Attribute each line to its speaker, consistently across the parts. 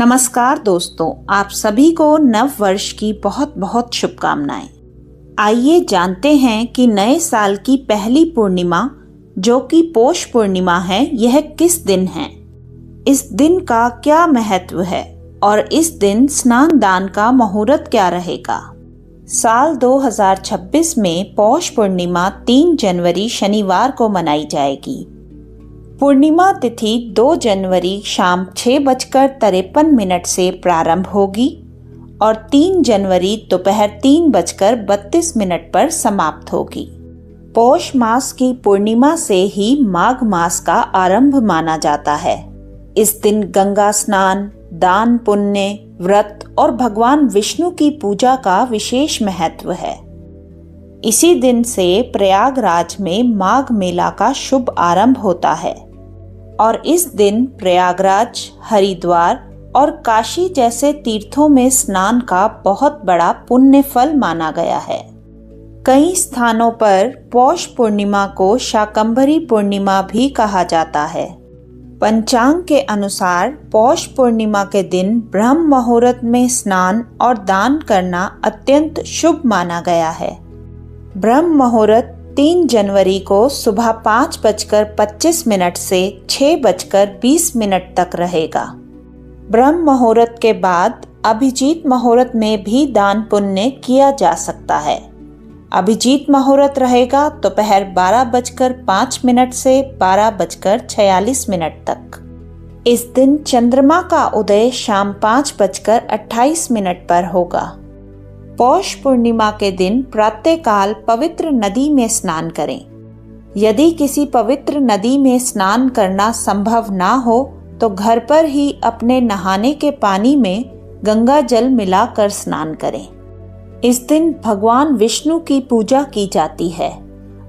Speaker 1: नमस्कार दोस्तों, आप सभी को नव वर्ष की बहुत बहुत शुभकामनाएं। आइए जानते हैं कि नए साल की पहली पूर्णिमा जो कि पौष पूर्णिमा है, यह किस दिन है, इस दिन का क्या महत्व है और इस दिन स्नान दान का मुहूर्त क्या रहेगा। साल 2026 में पौष पूर्णिमा 3 जनवरी शनिवार को मनाई जाएगी। पूर्णिमा तिथि 2 जनवरी शाम 6:53 से प्रारंभ होगी और 3 जनवरी दोपहर 3:32 पर समाप्त होगी। पौष मास की पूर्णिमा से ही माघ मास का आरंभ माना जाता है। इस दिन गंगा स्नान, दान पुण्य, व्रत और भगवान विष्णु की पूजा का विशेष महत्व है। इसी दिन से प्रयागराज में माघ मेला का शुभ आरंभ होता है और इस दिन प्रयागराज, हरिद्वार और काशी जैसे तीर्थों में स्नान का बहुत बड़ा पुण्य फल माना गया है। कई स्थानों पर पौष पूर्णिमा को शाकंभरी पूर्णिमा भी कहा जाता है। पंचांग के अनुसार पौष पूर्णिमा के दिन ब्रह्म मुहूर्त में स्नान और दान करना अत्यंत शुभ माना गया है। ब्रह्म मुहूर्त 3 जनवरी को सुबह 5:25 से 6:20 तक रहेगा। ब्रह्म मुहूर्त के बाद अभिजीत मुहूर्त में भी दान पुण्य किया जा सकता है। अभिजीत मुहूर्त रहेगा दोपहर 12:05 से 12:46 तक। इस दिन चंद्रमा का उदय शाम 5:28 पर होगा। पौष पूर्णिमा के दिन प्रातःकाल पवित्र नदी में स्नान करें। यदि किसी पवित्र नदी में स्नान करना संभव ना हो तो घर पर ही अपने नहाने के पानी में गंगा जल मिलाकर स्नान करें। इस दिन भगवान विष्णु की पूजा की जाती है।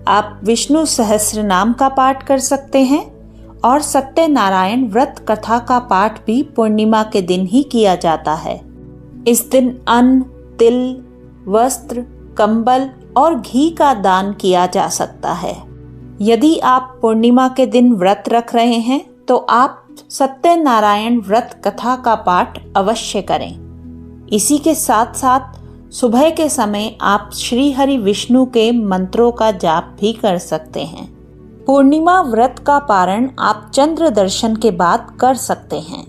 Speaker 1: आप विष्णु सहस्त्र नाम का पाठ कर सकते हैं और सत्यनारायण व्रत कथा का पाठ भी पूर्णिमा के दिन ही किया जाता है। इस दिन अन्न, तिल, वस्त्र, कंबल और घी का दान किया जा सकता है। यदि आप पूर्णिमा के दिन व्रत रख रहे हैं तो आप सत्यनारायण व्रत कथा का पाठ अवश्य करें। इसी के साथ साथ सुबह के समय आप श्री हरि विष्णु के मंत्रों का जाप भी कर सकते हैं। पूर्णिमा व्रत का पारण आप चंद्र दर्शन के बाद कर सकते हैं।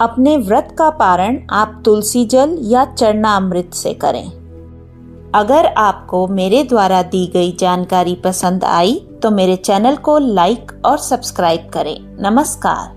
Speaker 1: अपने व्रत का पारण आप तुलसी जल या चरणामृत से करें। अगर आपको मेरे द्वारा दी गई जानकारी पसंद आई तो मेरे चैनल को लाइक और सब्सक्राइब करें। नमस्कार।